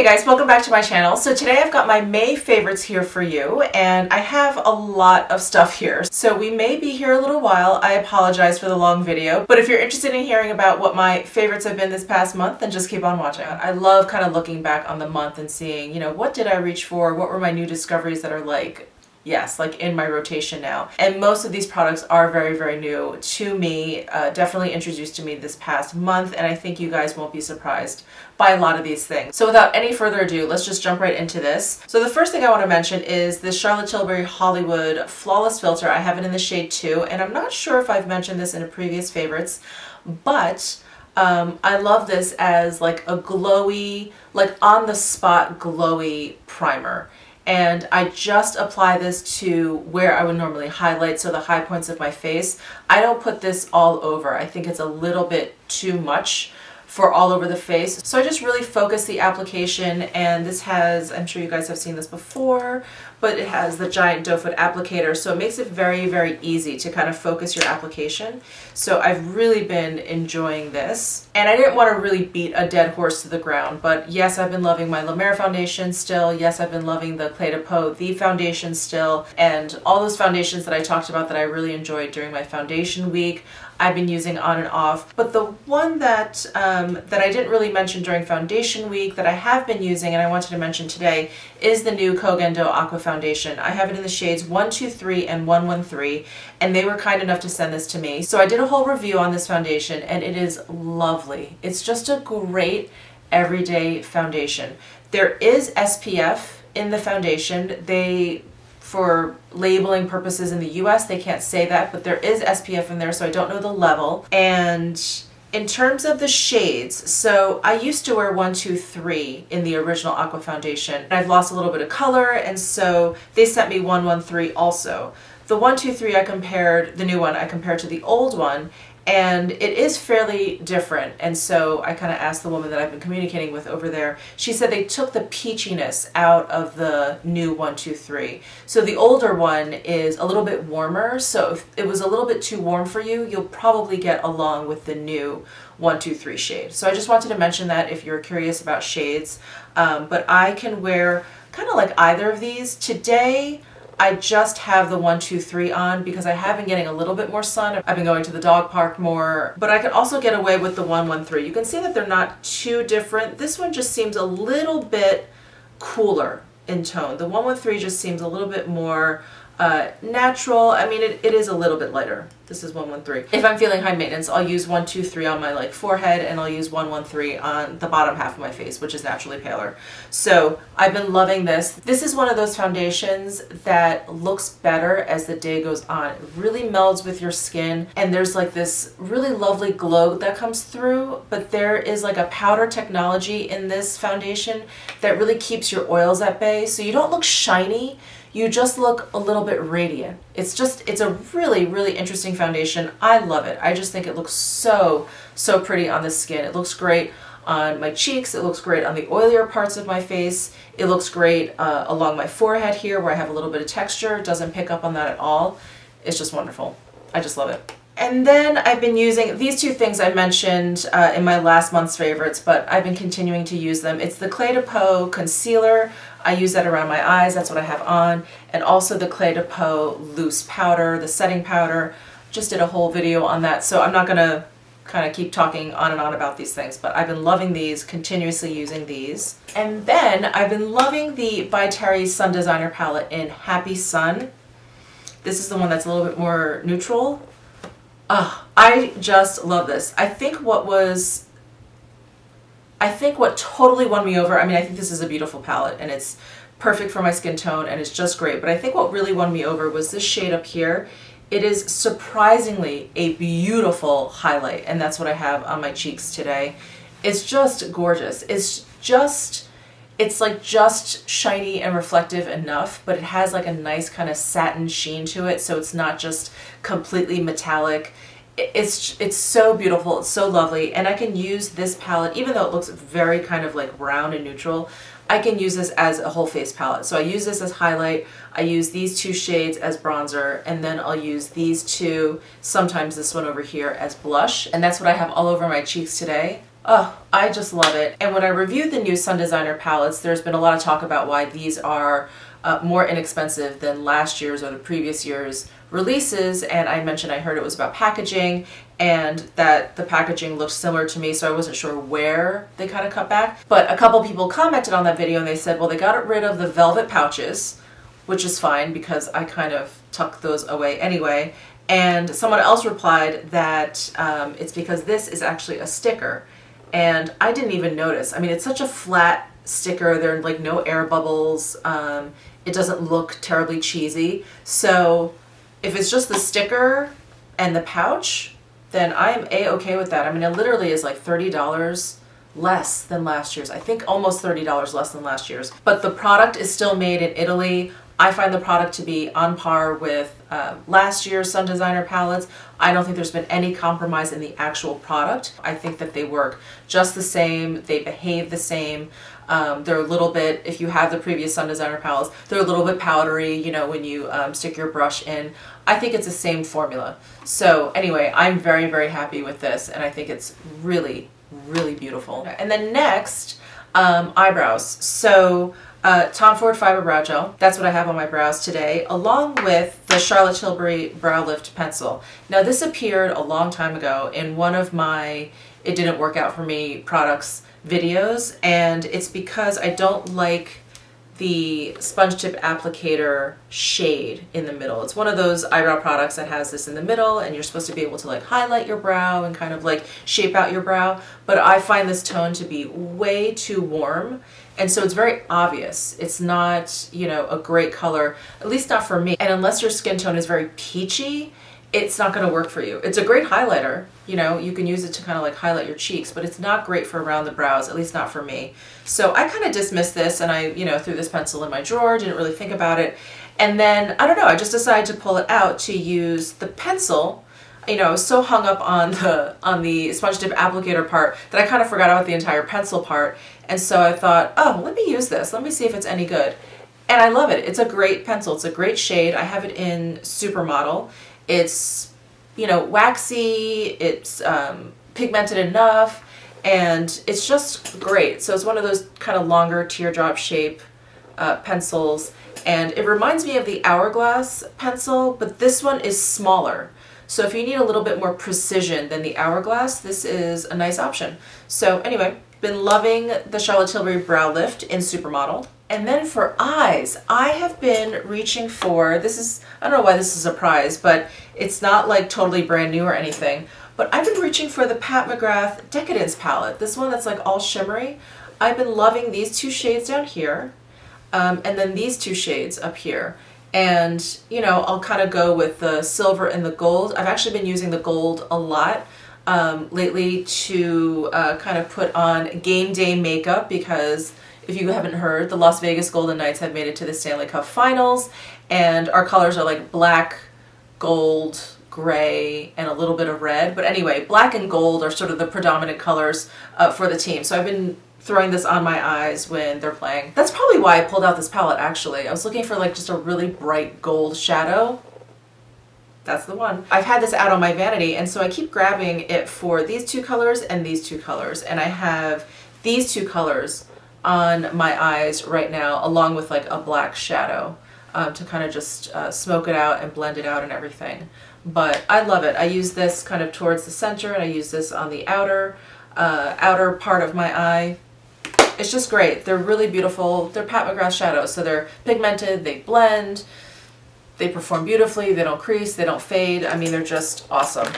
Hey guys, welcome back to my channel. So today I've got my May favorites here for you, and I have a lot of stuff here. So we may be here a little while. I apologize for the long video, but if you're interested in hearing about what my favorites have been this past month, then just keep on watching. I love kind of looking back on the month and seeing, you know, what did I reach for? What were my new discoveries that are like, yes, like in my rotation now. And most of these products are very, very new to me, definitely introduced to me this past month, and I think you guys won't be surprised by a lot of these things. So without any further ado, let's just jump right into this. So the first thing I want to mention is this Charlotte Tilbury Hollywood Flawless Filter. I have it in the shade 2, and I'm not sure if I've mentioned this in a previous favorites, but I love this as like a glowy, like on the spot glowy primer. And I just apply this to where I would normally highlight, so the high points of my face. I don't put this all over. I think it's a little bit too much for all over the face. So I just really focus the application, and this has, I'm sure you guys have seen this before, but it has the giant doe foot applicator, so it makes it very, very easy to kind of focus your application. So I've really been enjoying this. And I didn't want to really beat a dead horse to the ground, but yes, I've been loving my La Mer foundation still. Yes, I've been loving the Clé de Peau, the foundation still, and all those foundations that I talked about that I really enjoyed during my foundation week, I've been using on and off. But the one that that I didn't really mention during foundation week that I have been using and I wanted to mention today is the new Kogen Do Aqua foundation. I have it in the shades 123 and 113, and they were kind enough to send this to me. So I did a whole review on this foundation, and it is lovely. It's just a great everyday foundation. There is SPF in the foundation. For labeling purposes in the US, they can't say that, but there is SPF in there, so I don't know the level. And in terms of the shades, so I used to wear 123 in the original Aqua foundation. I've lost a little bit of color, and so they sent me 113 also. The 123 I compared, the new one, I compared to the old one, and it is fairly different. And so I kind of asked the woman that I've been communicating with over there. She said they took the peachiness out of the new 123. So the older one is a little bit warmer. So if it was a little bit too warm for you, you'll probably get along with the new 123 shade. So I just wanted to mention that if you're curious about shades. But I can wear kind of like either of these. Today, I just have the 123 on because I have been getting a little bit more sun. I've been going to the dog park more, but I can also get away with the 113. You can see that they're not too different. This one just seems a little bit cooler in tone. The 113 just seems a little bit more natural. I mean, it is a little bit lighter. This is 113. If I'm feeling high maintenance, I'll use 123 on my like forehead, and I'll use 113 on the bottom half of my face, which is naturally paler. So I've been loving this. This is one of those foundations that looks better as the day goes on. It really melds with your skin, and there's like this really lovely glow that comes through, but there is like a powder technology in this foundation that really keeps your oils at bay, so you don't look shiny. You just look a little bit radiant. It's a really, really interesting foundation. I love it. I just think it looks so, so pretty on the skin. It looks great on my cheeks. It looks great on the oilier parts of my face. It looks great along my forehead here where I have a little bit of texture. It doesn't pick up on that at all. It's just wonderful. I just love it. And then I've been using these two things I mentioned in my last month's favorites, but I've been continuing to use them. It's the Clé de Peau concealer. I use that around my eyes, that's what I have on, and also the Clé de Peau loose powder, the setting powder. Just did a whole video on that, so I'm not gonna kind of keep talking on and on about these things, but I've been loving these, continuously using these. And then I've been loving the By Terry Sun Designer palette in Happy Sun. This is the one that's a little bit more neutral. I just love this. I think what totally won me over, I mean, I think this is a beautiful palette and it's perfect for my skin tone and it's just great, but I think what really won me over was this shade up here. It is surprisingly a beautiful highlight, and that's what I have on my cheeks today. It's just gorgeous. It's like just shiny and reflective enough, but it has like a nice kind of satin sheen to it, so it's not just completely metallic. It's so beautiful, it's so lovely, and I can use this palette, even though it looks very kind of like round and neutral, I can use this as a whole face palette. So I use this as highlight, I use these two shades as bronzer, and then I'll use these two, sometimes this one over here, as blush, and that's what I have all over my cheeks today. Oh, I just love it. And when I reviewed the new Sun Designer palettes, there's been a lot of talk about why these are more inexpensive than last year's or the previous year's releases, and I mentioned I heard it was about packaging and that the packaging looked similar to me, so I wasn't sure where they kind of cut back. But a couple people commented on that video and they said, well, they got rid of the velvet pouches, which is fine because I kind of tuck those away anyway. And someone else replied that it's because this is actually a sticker, and I didn't even notice. I mean, it's such a flat sticker. There are like no air bubbles. It doesn't look terribly cheesy. So if it's just the sticker and the pouch, then I'm a-okay with that. I mean, it literally is like $30 less than last year's. I think almost $30 less than last year's. But the product is still made in Italy. I find the product to be on par with last year's Sun Designer palettes. I don't think there's been any compromise in the actual product. I think that they work just the same. They behave the same. They're a little bit, if you have the previous Sun Designer palettes, they're a little bit powdery, you know, when you stick your brush in. I think it's the same formula. So anyway, I'm very, very happy with this, and I think it's really, really beautiful. And then next, eyebrows. So Tom Ford Fiber Brow Gel, that's what I have on my brows today, along with the Charlotte Tilbury Brow Lift Pencil. Now this appeared a long time ago in one of my It Didn't Work Out For Me products videos, and it's because I don't like the sponge tip applicator shade in the middle. It's one of those eyebrow products that has this in the middle, and you're supposed to be able to like highlight your brow and kind of like shape out your brow, but I find this tone to be way too warm, and so it's very obvious. It's not, you know, a great color, at least not for me, and unless your skin tone is very peachy, it's not going to work for you. It's a great highlighter, you know, you can use it to kind of like highlight your cheeks, but it's not great for around the brows, at least not for me. So I kind of dismissed this, and I, you know, threw this pencil in my drawer, didn't really think about it. And then, I don't know, I just decided to pull it out to use the pencil. You know, I was so hung up on the sponge tip applicator part that I kind of forgot about the entire pencil part. And so I thought, oh, let me use this. Let me see if it's any good. And I love it. It's a great pencil. It's a great shade. I have it in Supermodel. It's, you know, waxy, it's pigmented enough, and it's just great. So it's one of those kind of longer teardrop shape pencils, and it reminds me of the Hourglass pencil, but this one is smaller. So if you need a little bit more precision than the Hourglass, this is a nice option. So anyway, been loving the Charlotte Tilbury Brow Lift in Supermodel. And then for eyes, I have been reaching for, this is, I don't know why this is a surprise, but it's not like totally brand new or anything, but I've been reaching for the Pat McGrath Decadence palette, this one that's like all shimmery. I've been loving these two shades down here, and then these two shades up here. And, you know, I'll kind of go with the silver and the gold. I've actually been using the gold a lot lately to kind of put on game day makeup, because if you haven't heard, the Las Vegas Golden Knights have made it to the Stanley Cup Finals, and our colors are like black, gold, gray, and a little bit of red. But anyway, black and gold are sort of the predominant colors for the team. So I've been throwing this on my eyes when they're playing. That's probably why I pulled out this palette, actually. I was looking for like just a really bright gold shadow. That's the one. I've had this out on my vanity, and so I keep grabbing it for these two colors and these two colors. And I have these two colors on my eyes right now, along with like a black shadow to kind of just smoke it out and blend it out and everything. But I love it. I use this kind of towards the center, and I use this on the outer part of my eye. It's just great. They're really beautiful. They're Pat McGrath shadows, so they're pigmented, they blend, they perform beautifully, they don't crease, they don't fade. I mean, they're just awesome.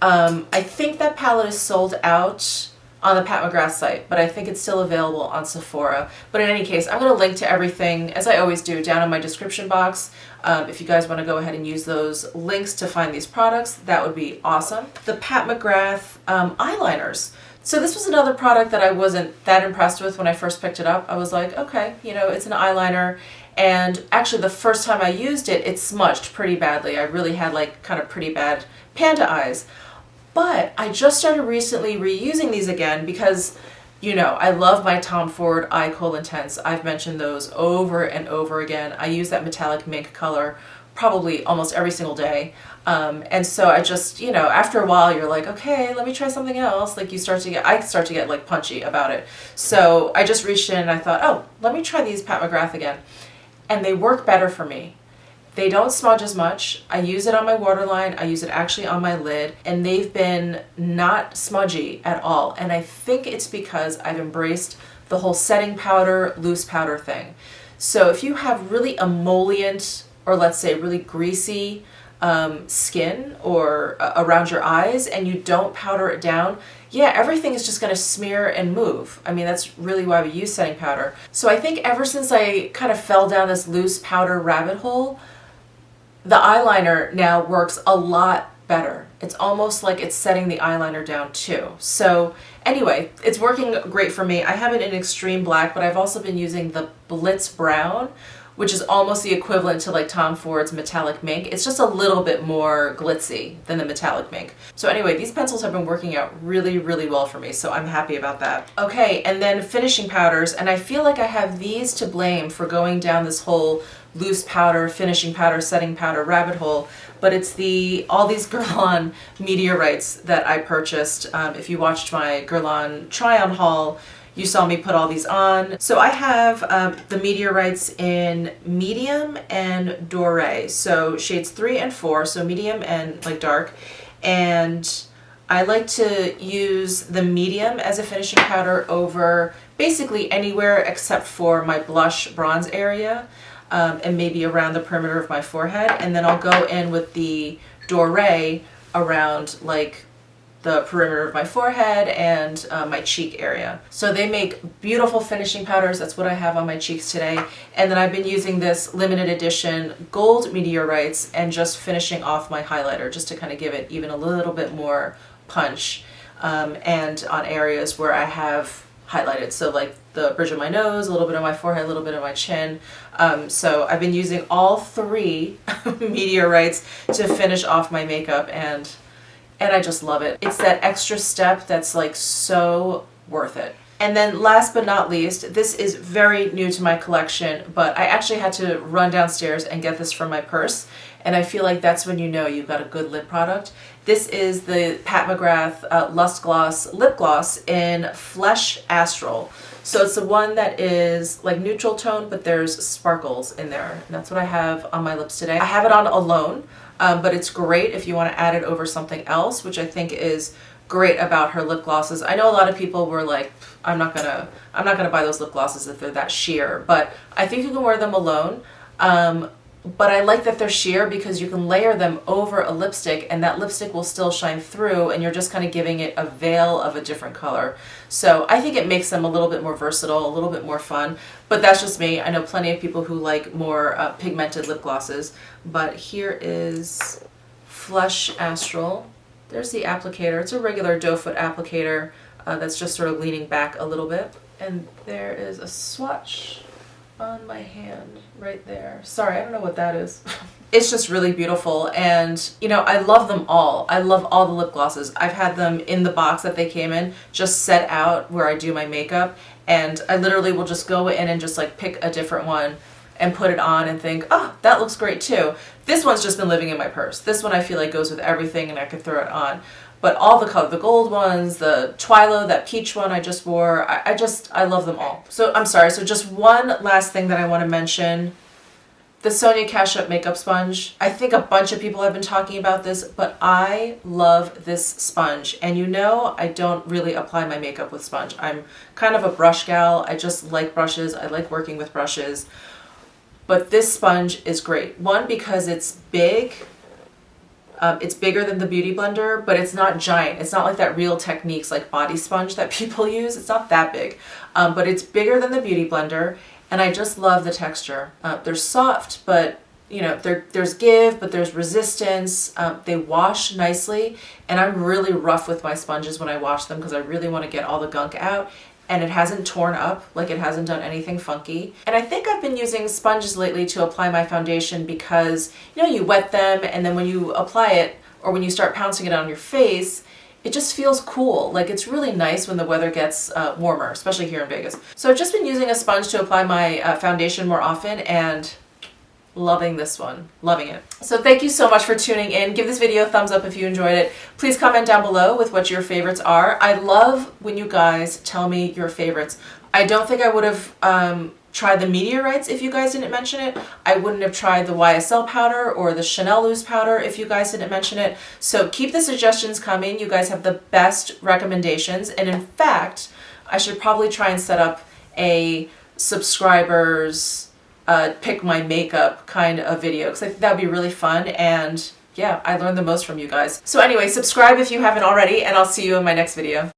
I think that palette is sold out on the Pat McGrath site, but I think it's still available on Sephora. But in any case, I'm going to link to everything, as I always do, down in my description box. If you guys want to go ahead and use those links to find these products, that would be awesome. The Pat McGrath eyeliners. So this was another product that I wasn't that impressed with when I first picked it up. I was like, okay, you know, it's an eyeliner. And actually the first time I used it, it smudged pretty badly. I really had like kind of pretty bad panda eyes. But I just started recently reusing these again because, you know, I love my Tom Ford Eye Kohl Intense. I've mentioned those over and over again. I use that metallic mink color probably almost every single day. And so I just, you know, after a while you're like, okay, let me try something else. Like I start to get like punchy about it. So I just reached in and I thought, oh, let me try these Pat McGrath again. And they work better for me. They don't smudge as much. I use it on my waterline. I use it actually on my lid, and they've been not smudgy at all. And I think it's because I've embraced the whole setting powder, loose powder thing. So if you have really emollient, or let's say really greasy skin or around your eyes and you don't powder it down, yeah, everything is just going to smear and move. I mean, that's really why we use setting powder. So I think ever since I kind of fell down this loose powder rabbit hole, the eyeliner now works a lot better. It's almost like it's setting the eyeliner down too. So anyway, it's working great for me. I have it in extreme black, but I've also been using the Blitz Brown, which is almost the equivalent to like Tom Ford's metallic mink. It's just a little bit more glitzy than the metallic mink. So anyway, these pencils have been working out really, really well for me, so I'm happy about that. Okay, and then finishing powders, and I feel like I have these to blame for going down this whole loose powder, finishing powder, setting powder rabbit hole, but it's all these Guerlain meteorites that I purchased. If you watched my Guerlain try-on haul, you saw me put all these on. So I have the meteorites in medium and doré, so shades 3 and 4, so medium and like dark. And I like to use the medium as a finishing powder over basically anywhere except for my blush bronze area, and maybe around the perimeter of my forehead. And then I'll go in with the doré around like the perimeter of my forehead and my cheek area. So they make beautiful finishing powders. That's what I have on my cheeks today. And then I've been using this limited edition gold meteorites and just finishing off my highlighter just to kind of give it even a little bit more punch, and on areas where I have highlighted. So like the bridge of my nose, a little bit of my forehead, a little bit of my chin. So I've been using all 3 meteorites to finish off my makeup, and I just love it. It's that extra step that's like so worth it. And then last but not least, this is very new to my collection, but I actually had to run downstairs and get this from my purse, and I feel like that's when you know you've got a good lip product. This is the Pat McGrath Lust Gloss Lip Gloss in Flesh Astral. So it's the one that is like neutral tone, but there's sparkles in there. And that's what I have on my lips today. I have it on alone, but it's great if you want to add it over something else, which I think is great about her lip glosses. I know a lot of people were like, I'm not gonna buy those lip glosses if they're that sheer, but I think you can wear them alone. But I like that they're sheer because you can layer them over a lipstick and that lipstick will still shine through, and you're just kind of giving it a veil of a different color. So I think it makes them a little bit more versatile, a little bit more fun, but that's just me. I know plenty of people who like more pigmented lip glosses, but here is Flesh Astral. There's the applicator. It's a regular doe foot applicator that's just sort of leaning back a little bit. And there is a swatch on my hand right there. Sorry, I don't know what that is. It's just really beautiful, and you know, I love them all. I love all the lip glosses. I've had them in the box that they came in, just set out where I do my makeup, and I literally will just go in and just like pick a different one and put it on and think, oh, that looks great too. This one's just been living in my purse. This one I feel like goes with everything and I could throw it on. But all the color, the gold ones, the Twilo, that peach one I just wore, I love them all. So I'm sorry, so just one last thing that I want to mention. The Sonia KASHUK makeup sponge. I think a bunch of people have been talking about this, but I love this sponge. And you know, I don't really apply my makeup with sponge. I'm kind of a brush gal. I just like brushes. I like working with brushes. But this sponge is great. One, because it's big. It's bigger than the Beauty Blender, but it's not giant. It's not like that Real Techniques like body sponge that people use. It's not that big, but it's bigger than the Beauty Blender, and I just love the texture. They're soft, but you know, there's give, but there's resistance. They wash nicely, and I'm really rough with my sponges when I wash them because I really want to get all the gunk out. And it hasn't torn up, like it hasn't done anything funky. And I think I've been using sponges lately to apply my foundation because, you know, you wet them and then when you apply it or when you start pouncing it on your face, it just feels cool. Like it's really nice when the weather gets warmer, especially here in Vegas. So I've just been using a sponge to apply my foundation more often, and Loving this one. Loving it. So thank you so much for tuning in. Give this video a thumbs up if you enjoyed it. Please comment down below with what your favorites are. I love when you guys tell me your favorites. I don't think I would have tried the Meteorites if you guys didn't mention it. I wouldn't have tried the YSL powder or the Chanel loose powder if you guys didn't mention it. So keep the suggestions coming. You guys have the best recommendations. And in fact, I should probably try and set up a subscribers pick my makeup kind of video, because I think that would be really fun, and yeah, I learned the most from you guys. So anyway, subscribe if you haven't already, and I'll see you in my next video.